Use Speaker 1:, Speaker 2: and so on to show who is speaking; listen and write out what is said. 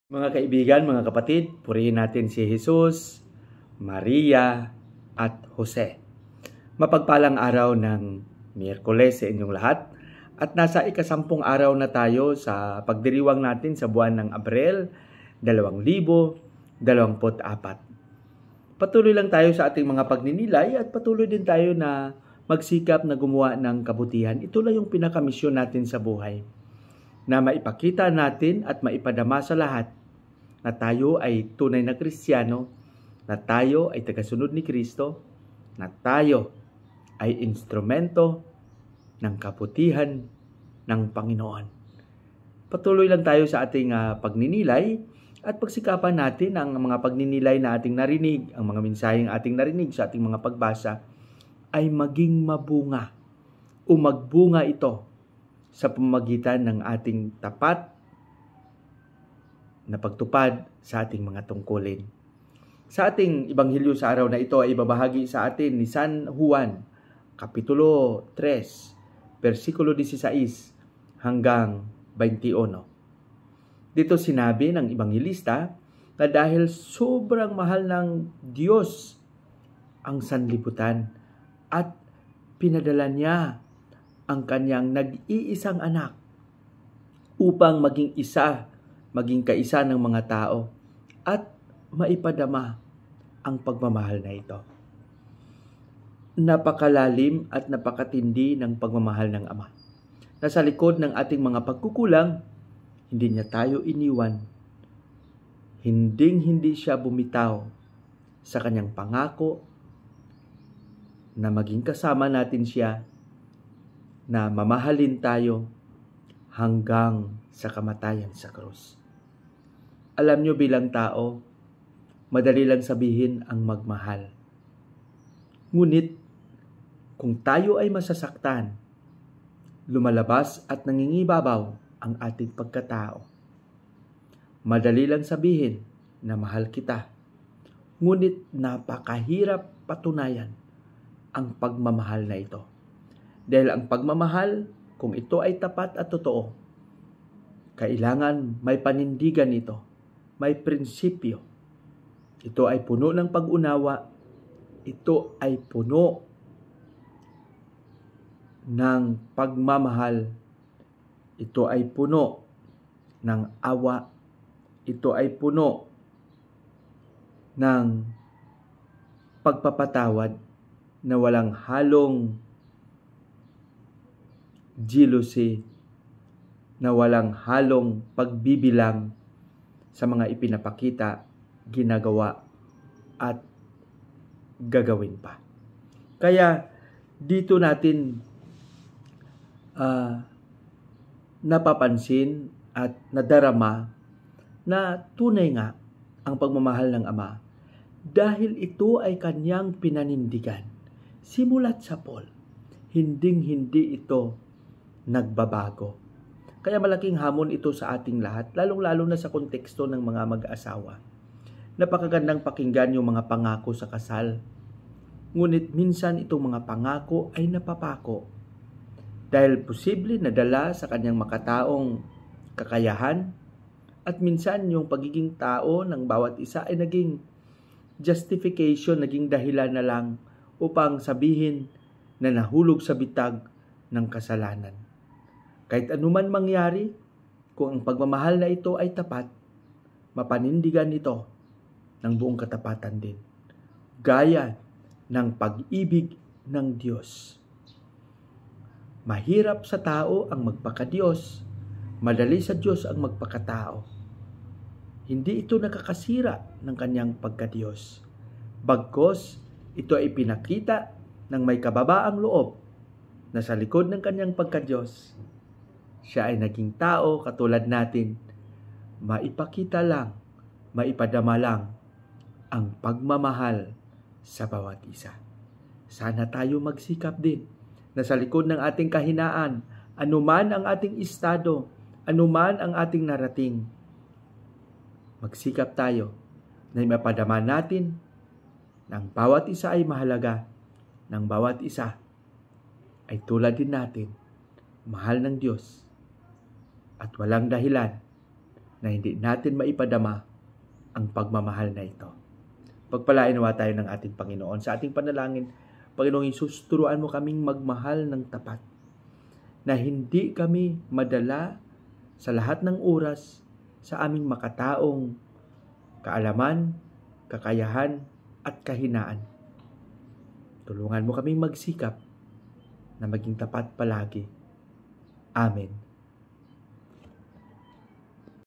Speaker 1: Mga kaibigan, mga kapatid, purihin natin si Jesus, Maria, at Jose. Mapagpalang araw ng Miyerkules sa inyong lahat at nasa ikasampung araw na tayo sa pagdiriwang natin sa buwan ng Abril 2024. Patuloy lang tayo sa ating mga pagninilay at patuloy din tayo na magsikap na gumawa ng kabutihan. Ito lang yung pinakamisyon natin sa buhay, na maipakita natin at maipadama sa lahat na tayo ay tunay na Kristiyano, na tayo ay tagasunod ni Kristo, na tayo ay instrumento ng kabutihan ng Panginoon. Patuloy lang tayo sa ating pagninilay at pagsikapan natin ang mga pagninilay na ating narinig, ang mga mensaheng ating narinig sa ating mga pagbasa ay maging mabunga o magbunga ito sa pamamagitan ng ating tapat na pagtupad sa ating mga tungkulin. Sa ating Ebanghelyo sa araw na ito ay ibabahagi sa atin ni San Juan, Kapitulo 3, versikulo 16 hanggang 21. Dito sinabi ng Ebanghelista na dahil sobrang mahal ng Diyos ang sanlibutan at pinadala niya ang kanyang nag-iisang anak upang maging kaisa ng mga tao at maipadama ang pagmamahal na ito. Napakalalim at napakatindi ng pagmamahal ng Ama. Nasa likod ng ating mga pagkukulang, hindi niya tayo iniwan. Hindi siya bumitaw sa kanyang pangako na maging kasama natin siya, na mamahalin tayo hanggang sa kamatayan sa krus. Alam nyo, bilang tao, madali lang sabihin ang magmahal. Ngunit, kung tayo ay masasaktan, lumalabas at nangingibabaw ang ating pagkatao. Madali lang sabihin na mahal kita, ngunit napakahirap patunayan ang pagmamahal na ito. Dahil ang pagmamahal, kung ito ay tapat at totoo, kailangan may panindigan ito. May prinsipyo. Ito ay puno ng pag-unawa. Ito ay puno ng pagmamahal. Ito ay puno ng awa. Ito ay puno ng pagpapatawad na walang halong jealousy, na walang halong pagbibilang sa mga ipinapakita, ginagawa, at gagawin pa. Kaya dito natin napapansin at nadarama na tunay nga ang pagmamahal ng Ama dahil ito ay kanyang pinanindigan. Simulat sa Paul, hindi ito nagbabago. Kaya malaking hamon ito sa ating lahat, lalong-lalo na sa konteksto ng mga mag-asawa. Napakagandang pakinggan yung mga pangako sa kasal. Ngunit minsan itong mga pangako ay napapako. Dahil posible nadala sa kanyang makataong kakayahan, at minsan yung pagiging tao ng bawat isa ay naging justification, naging dahilan na lang upang sabihin na nahulog sa bitag ng kasalanan. Kahit anuman mangyari, kung ang pagmamahal na ito ay tapat, mapanindigan ito ng buong katapatan din. Gaya ng pag-ibig ng Diyos. Mahirap sa tao ang magpakadiyos, madali sa Diyos ang magpakatao. Hindi ito nakakasira ng kanyang pagkadiyos. Bagkus, ito ay pinakita ng may kababaang loob na sa likod ng kanyang pagkadiyos, siya ay naging tao katulad natin. Maipakita lang, maipadama lang ang pagmamahal sa bawat isa. Sana tayo magsikap din na sa likod ng ating kahinaan, anuman ang ating estado, anuman ang ating narating, magsikap tayo na mapadama natin ng bawat isa ay mahalaga, ng bawat isa ay tulad din natin, mahal ng Diyos. At walang dahilan na hindi natin maipadama ang pagmamahal na ito. Pagpalain nawa tayo ng ating Panginoon. Sa ating panalangin, Panginoong Hesus, turuan mo kaming magmahal ng tapat, na hindi kami madala sa lahat ng oras sa aming makataong kaalaman, kakayahan, at kahinaan. Tulungan mo kaming magsikap na maging tapat palagi. Amen.